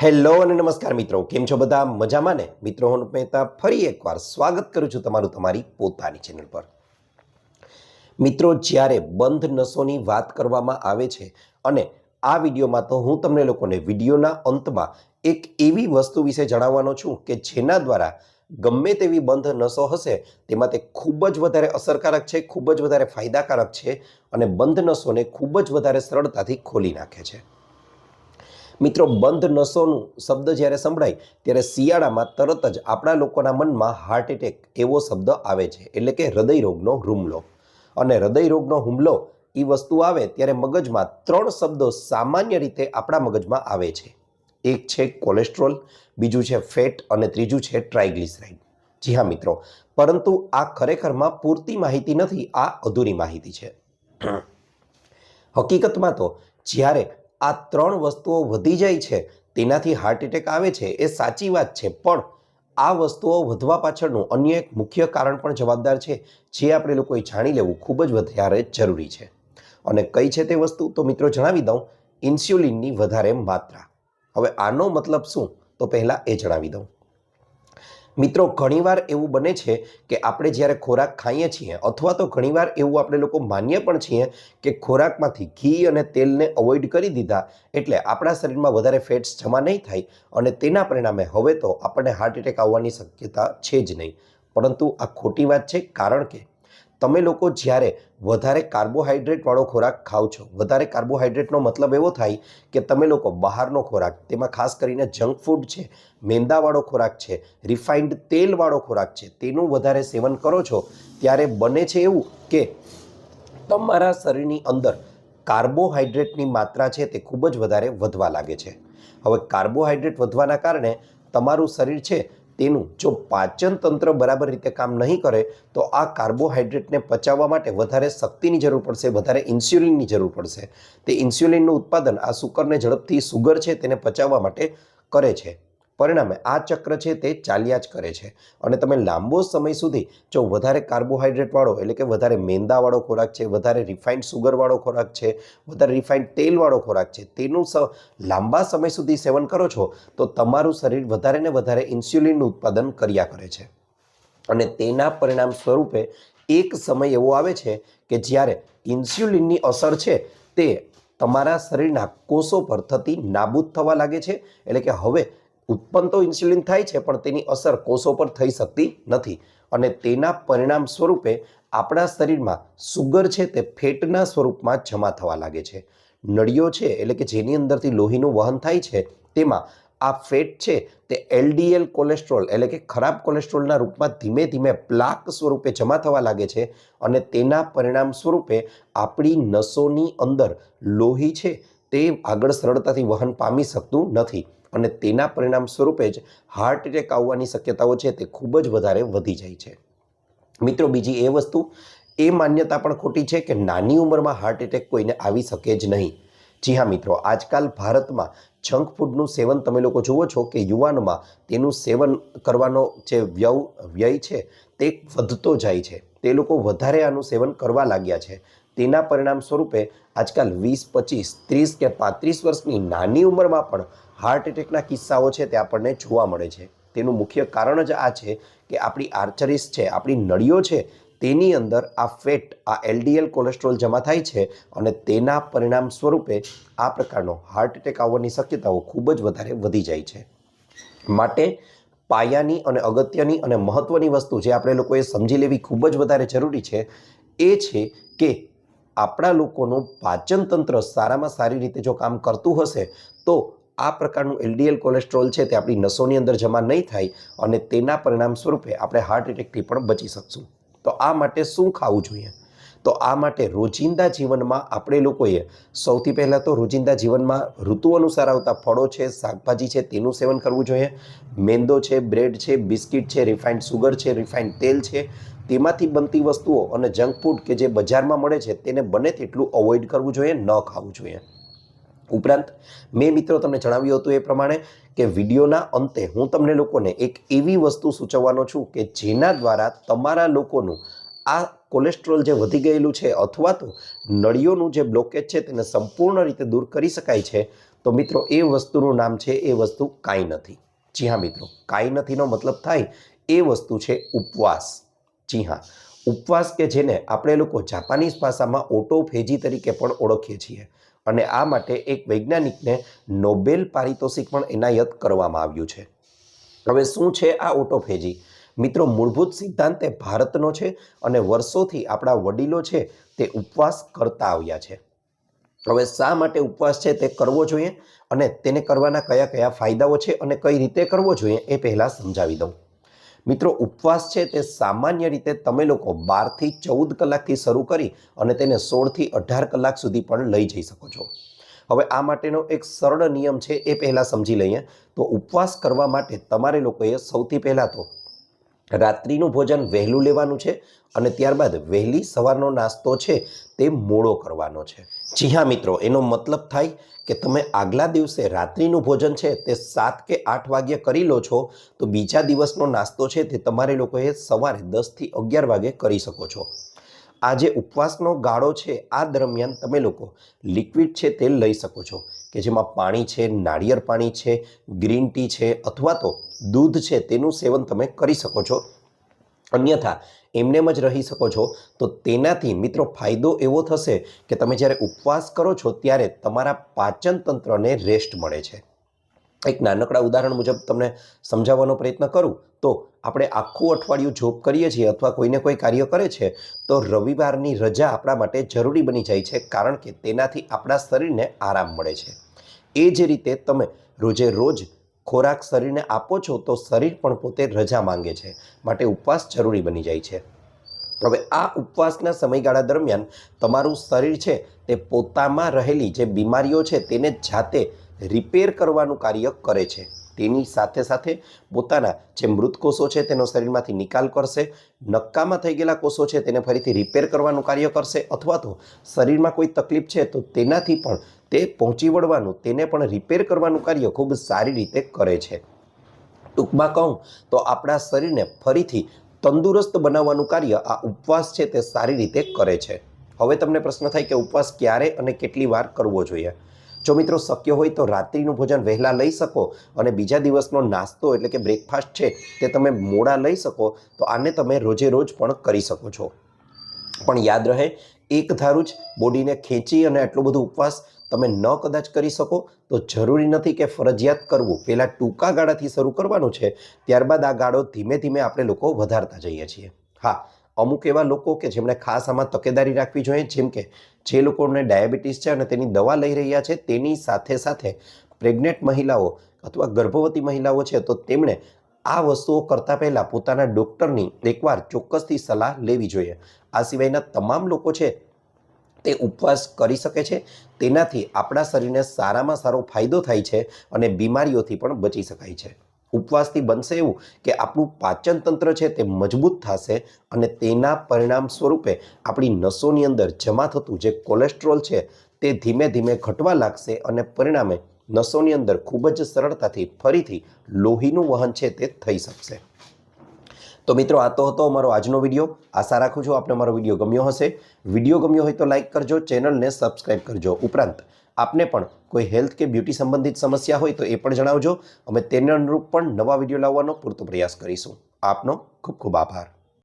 Hello અને નમસ્કાર મિત્રો, કેમ છો બધા? મજામાં ને? મિત્રો, હું મહેતા ફરી એકવાર સ્વાગત કરું છું તમારું તમારી પોતાની ચેનલ પર. મિત્રો, જ્યારે બંધ નસોની વાત કરવામાં આવે છે અને આ વિડીયોમાં તો હું તમને લોકોને વિડીયોના અંતમાં એક એવી વસ્તુ વિશે જણાવવાનો છું કે જેના દ્વારા ગમે તેવી બંધ નસો હશે તેમાં તે ખૂબ જ વધારે અસરકારક છે, ખૂબ જ વધારે ફાયદાકારક છે અને બંધ નસોને ખૂબ જ વધારે સરળતાથી ખોલી નાખે છે. મિત્રો, બંધ નસોનું શબ્દ જ્યારે સંભળાય ત્યારે શિયાળામાં તરત જ આપણા લોકોના મનમાં હાર્ટ એટેક એવો શબ્દ આવે છે, એટલે કે હૃદય રોગનો હુમલો. અને હૃદય રોગનો હુમલો એ વસ્તુ આવે ત્યારે મગજમાં ત્રણ શબ્દો સામાન્ય રીતે આપણા મગજમાં આવે છે. એક છે કોલેસ્ટ્રોલ, બીજું છે ફેટ અને ત્રીજું છે ટ્રાયગ્લિસરાઇડ. જી હા મિત્રો, પરંતુ આ ખરેખરમાં પૂરતી માહિતી નથી, આ અધૂરી માહિતી છે. હકીકતમાં તો જ્યારે આ ત્રણ વસ્તુઓ વધી જાય છે તેનાથી હાર્ટ એટેક આવે છે એ સાચી વાત છે, પણ આ વસ્તુઓ વધવા પાછળનું અન્ય એક મુખ્ય કારણ પણ જવાબદાર છે, જે આપણે લોકોએ જાણી લેવું ખૂબ જ વધારે જરૂરી છે. અને કઈ છે તે વસ્તુ? તો મિત્રો જણાવી દઉં, ઇન્સ્યુલિનની વધારે માત્રા. હવે આનો મતલબ શું? તો પહેલાં એ જણાવી દઉં. મિત્રો, ઘણીવાર એવું બને છે કે આપણે જ્યારે ખોરાક ખાઈએ છીએ અથવા તો ઘણીવાર એવું આપણે લોકો માનીએ પણ છીએ કે ખોરાકમાંથી ઘી અને તેલને અવોઇડ કરી દીધા એટલે આપણા શરીરમાં વધારે ફેટ્સ જમા નહીં થાય અને તેના પરિણામે હવે તો આપણને હાર્ટ એટેક આવવાની શક્યતા છે જ નહીં. પરંતુ આ ખોટી વાત છે, કારણ કે તમે લોકો જ્યારે વધારે કાર્બોહાઈડ્રેટવાળો ખોરાક ખાઓ છો, વધારે કાર્બોહાઈડ્રેટનો મતલબ એવો થાય કે તમે લોકો બહારનો ખોરાક, તેમાં ખાસ કરીને જંક ફૂડ છે, મેંદાવાળો ખોરાક છે, રિફાઇન્ડ તેલવાળો ખોરાક છે, તેનું વધારે સેવન કરો છો, ત્યારે બને છે એવું કે તમારા શરીરની અંદર કાર્બોહાઈડ્રેટની માત્રા છે તે ખૂબ જ વધારે વધવા લાગે છે. હવે કાર્બોહાઈડ્રેટ વધવાના કારણે તમારું શરીર છે તેનું જો પાચન તંત્ર બરાબર રીતે કામ નહીં કરે તો આ કાર્બોહાઈડ્રેટને પચાવવા માટે વધારે શક્તિની જરૂર પડશે, વધારે ઇન્સ્યુલિનની જરૂર પડશે. તે ઇન્સ્યુલિનનું ઉત્પાદન આ શુગરને ઝડપથી શુગર છે તેને પચાવવા માટે કરે છે. પરિણામે આ ચક્ર છે તે ચાલ્યા જ કરે છે અને તમે લાંબો સમય સુધી જો વધારે કાર્બોહાઈડ્રેટવાળો એટલે કે વધારે મેંદાવાળો ખોરાક છે, વધારે રિફાઇન્ડ સુગરવાળો ખોરાક છે, વધારે રિફાઇન્ડ તેલવાળો ખોરાક છે, તેનું લાંબા સમય સુધી સેવન કરો છો તો તમારું શરીર વધારે ને વધારે ઇન્સ્યુલિનનું ઉત્પાદન કર્યા કરે છે અને તેના પરિણામ સ્વરૂપે એક સમય એવો આવે છે કે જ્યારે ઇન્સ્યુલિનની અસર છે તે તમારા શરીરના કોષો પર થતી નાબૂદ થવા લાગે છે. એટલે કે હવે ઉત્પન્ન તો ઇન્સ્યુલિન થાય છે પણ તેની અસર કોષો પર થઈ શકતી નથી અને તેના પરિણામ સ્વરૂપે આપણા શરીરમાં સુગર છે તે ફેટના સ્વરૂપમાં જમા થવા લાગે છે. નળીઓ છે એટલે કે જેની અંદરથી લોહીનું વહન થાય છે તેમાં આ ફેટ છે તે એલડીએલ કોલેસ્ટ્રોલ એટલે કે ખરાબ કોલેસ્ટ્રોલના રૂપમાં ધીમે ધીમે પ્લાક સ્વરૂપે જમા થવા લાગે છે અને તેના પરિણામ સ્વરૂપે આપણી નસોની અંદર લોહી છે તે આગળ સરળતાથી વહન પામી શકતું નથી અને તેના પરિણામ સ્વરૂપે જ હાર્ટ એટેક આવવાની શક્યતાઓ છે તે ખૂબ જ વધારે વધી જાય છે. મિત્રો, બીજી એ વસ્તુ, એ માન્યતા પણ ખોટી છે કે નાની ઉંમરમાં હાર્ટ એટેક કોઈને આવી શકે જ નહીં. જી હા મિત્રો, આજકાલ ભારતમાં જંક ફૂડનું સેવન તમે લોકો જુઓ છો કે યુવાનોમાં તેનું સેવન કરવાનો જે વ્યય છે તે વધતો જાય છે. તે લોકો વધારે આનું સેવન કરવા લાગ્યા છે. તેના પરિણામ સ્વરૂપે આજકાલ 20, 25, 30 કે 35 વર્ષની નાની ઉંમરમાં પણ હાર્ટ એટેકના કિસ્સાઓ છે તે આપણને જોવા મળે છે. તેનું મુખ્ય કારણ જ આ છે કે આપણી આર્ટરીઝ છે, આપણી નળીઓ છે, તેની અંદર આ ફેટ, આ એલડીએલ કોલેસ્ટ્રોલ જમા થાય છે અને તેના પરિણામ સ્વરૂપે આ પ્રકારનો હાર્ટ એટેક આવવાની શક્યતાઓ ખૂબ જ વધારે વધી જાય છે. માટે પાયાની અને અગત્યની અને મહત્ત્વની વસ્તુ જે આપણે લોકોએ સમજી લેવી ખૂબ જ વધારે જરૂરી છે એ છે કે આપણા લોકોનું પાચન તંત્ર સારામાં સારી રીતે જો કામ કરતું હશે તો આ પ્રકારનું એલડીએલ કોલેસ્ટ્રોલ છે તે આપણી નસોની અંદર જમા નહીં થાય અને તેના પરિણામ સ્વરૂપે આપણે હાર્ટ એટેકથી પણ બચી શકશું. તો આ માટે શું ખાવું જોઈએ? તો આ માટે રોજિંદા જીવનમાં આપણે લોકોએ સૌથી પહેલાં તો રોજિંદા જીવનમાં ઋતુ અનુસાર આવતા ફળો છે, શાકભાજી છે, તેનું સેવન કરવું જોઈએ. મેંદો છે, બ્રેડ છે, બિસ્કિટ છે, રિફાઇન્ડ સુગર છે, રિફાઇન્ડ તેલ છે, તેમાંથી બનતી વસ્તુઓ અને જંક ફૂડ કે જે બજારમાં મળે છે તેને બને તેટલું અવોઇડ કરવું જોઈએ, ન ખાવું જોઈએ. ઉપરાંત મેં મિત્રો તમને જણાવ્યું હતું એ પ્રમાણે કે વિડીયોના અંતે હું તમને લોકોને એક એવી વસ્તુ સૂચવવાનો છું કે જેના દ્વારા તમારા લોકોનું આ કોલેસ્ટ્રોલ જે વધી ગયેલું છે અથવા તો નળીઓનું જે બ્લોકેજ છે તેને સંપૂર્ણ રીતે દૂર કરી શકાય છે. તો મિત્રો એ વસ્તુનું નામ છે એ વસ્તુ કાંઈ નથી. જી હા મિત્રો, કાંઈ નથીનો મતલબ થાય એ વસ્તુ છે ઉપવાસ. જી હા, ઉપવાસ કે જેને આપણે લોકો જાપાનીઝ ભાષામાં ઓટોફેજી તરીકે પણ ઓળખીએ છીએ. અને આ માટે એક વૈજ્ઞાનિકને નોબેલ પારિતોષિક પણ એનાયત કરવામાં આવ્યું છે. હવે શું છે આ ઓટોફેજી? મિત્રો, મૂળભૂત સિદ્ધાંત એ ભારતનો છે અને વર્ષોથી આપણા વડીલો છે તે ઉપવાસ કરતા આવ્યા છે. હવે શા માટે ઉપવાસ છે તે કરવો જોઈએ અને તેને કરવાના કયા કયા ફાયદાઓ છે અને કઈ રીતે કરવો જોઈએ એ પહેલાં સમજાવી દઉં. મિત્રો, ઉપવાસ છે તે સામાન્ય રીતે તમે લોકો 12 થી 14 કલાકથી શરૂ કરી અને તેને 16 થી 18 કલાક સુધી પણ લઈ જઈ શકો છો. હવે આ માટેનો એક સરળ નિયમ છે એ પહેલાં સમજી લઈએ. તો ઉપવાસ કરવા માટે તમારે લોકોએ સૌથી પહેલાં તો રાત્રિનું ભોજન વહેલું લેવાનું છે અને ત્યારબાદ વહેલી સવારનો નાસ્તો છે તે મોડો કરવાનો છે. જી હા મિત્રો, એનો મતલબ થાય કે તમે આગલા દિવસે રાત્રિનું ભોજન છે તે 7 કે 8 વાગ્યે કરી લો છો તો બીજા દિવસનો નાસ્તો છે તે તમારે લોકોએ સવારે 10 થી 11 વાગે કરી શકો છો. આ જે ઉપવાસનો ગાળો છે આ દરમિયાન તમે લોકો લિક્વિડ છે તે લઈ શકો છો કે જેમાં પાણી છે, નાળિયેર પાણી છે, ગ્રીન ટી છે અથવા તો દૂધ છે તેનું સેવન તમે કરી શકો છો. અન્યથા એમનેમ જ રહી શકો છો. તો તેનાથી મિત્રો ફાયદો એવો થશે કે તમે જ્યારે ઉપવાસ કરો છો ત્યારે તમારા પાચન તંત્રને રેસ્ટ મળે છે. એક નાનકડા ઉદાહરણ મુજબ તમને સમજાવવાનો પ્રયત્ન કરું તો આપણે આખું અઠવાડિયું જોબ કરીએ છીએ અથવા કોઈને કોઈ કાર્ય કરે છે તો રવિવારની રજા આપણા માટે જરૂરી બની જાય છે, કારણ કે તેનાથી આપણા શરીરને આરામ મળે છે. એ જ રીતે તમે રોજે રોજ ખોરાક શરીરને આપો છો તો શરીર પણ પોતે રજા માંગે છે, માટે ઉપવાસ જરૂરી બની જાય છે. હવે આ ઉપવાસના સમયગાળા દરમિયાન તમારું શરીર છે તે પોતામાં રહેલી જે બીમારીઓ છે તેને જાતે રિપેર કરવાનું કાર્ય કરે છે. તેની સાથે સાથે પોતાના જે મૃત કોષો છે તેનો શરીરમાંથી નિકાલ કરશે, નક્કામાં થઈ ગયેલા કોષો છે તેને ફરીથી રિપેર કરવાનું કાર્ય કરશે અથવા તો શરીરમાં કોઈ તકલીફ છે તો તેનાથી પણ તે પહોંચી વળવાનું, તેને પણ રિપેર કરવાનું કાર્ય ખૂબ સારી રીતે કરે છે. ટૂંકમાં કહું તો આપણા શરીરને ફરીથી તંદુરસ્ત બનાવવાનું કાર્ય આ ઉપવાસ છે તે સારી રીતે કરે છે. હવે તમને પ્રશ્ન થાય કે ઉપવાસ ક્યારે અને કેટલી વાર કરવો જોઈએ? જો મિત્રો શક્ય હોય તો રાત્રિનું ભોજન વહેલા લઈ શકો અને બીજા દિવસનો નાસ્તો એટલે કે બ્રેકફાસ્ટ છે તે તમે મોડા લઈ શકો તો આને તમે રોજે રોજ પણ કરી શકો છો. પણ યાદ રહે, એક ધારું જ બોડીને ખેંચી અને આટલો બધો ઉપવાસ તમે ન કદાચ કરી શકો તો જરૂરી નથી કે ફરજિયાત કરવું. પહેલાં ટૂંકા ગાળાથી શરૂ કરવાનું છે, ત્યારબાદ આ ગાળો ધીમે ધીમે આપણે લોકો વધારતા જઈએ છીએ. હા, અમુક એવા લોકો કે જેમણે ખાસ આમાં તકેદારી રાખવી જોઈએ, જેમ કે જે લોકોને ડાયાબિટીસ છે અને તેની દવા લઈ રહ્યા છે, તેની સાથે સાથે પ્રેગ્નેન્ટ મહિલાઓ અથવા ગર્ભવતી મહિલાઓ છે તો તેમણે આ વસ્તુઓ કરતાં પહેલાં પોતાના ડૉક્ટરની એકવાર ચોક્કસથી સલાહ લેવી જોઈએ. આ સિવાયના તમામ લોકો છે તે ઉપવાસ કરી શકે છે. તેનાથી આપણા શરીરને સારામાં સારો ફાયદો થાય છે અને બીમારીઓથી પણ બચી શકાય છે. ઉપવાસથી બનશે એવું કે આપણું પાચન તંત્ર છે તે મજબૂત થશે અને તેના પરિણામ સ્વરૂપે આપણી નસોની અંદર જમા થતું જે કોલેસ્ટ્રોલ છે તે ધીમે ધીમે ઘટવા લાગશે અને પરિણામે નસોની અંદર ખૂબ જ સરળતાથી ફરીથી લોહીનું વહન છે તે થઈ શકશે. તો મિત્રો, આ તો હતો અમારો આજનો વિડીયો. આશા રાખું છું આપને મારો વિડીયો ગમ્યો હશે. વિડીયો ગમ્યો હોય તો લાઇક કરજો, ચેનલને સબસ્ક્રાઈબ કરજો. ઉપરાંત આપને પણ કોઈ હેલ્થ કે બ્યુટી સંબંધિત સમસ્યા હોય તો એ પણ જણાવજો. અમે તેને અનુરૂપ પણ નવા વિડીયો લાવવાનો પૂરતો પ્રયાસ કરીશું. આપનો ખૂબ ખૂબ આભાર.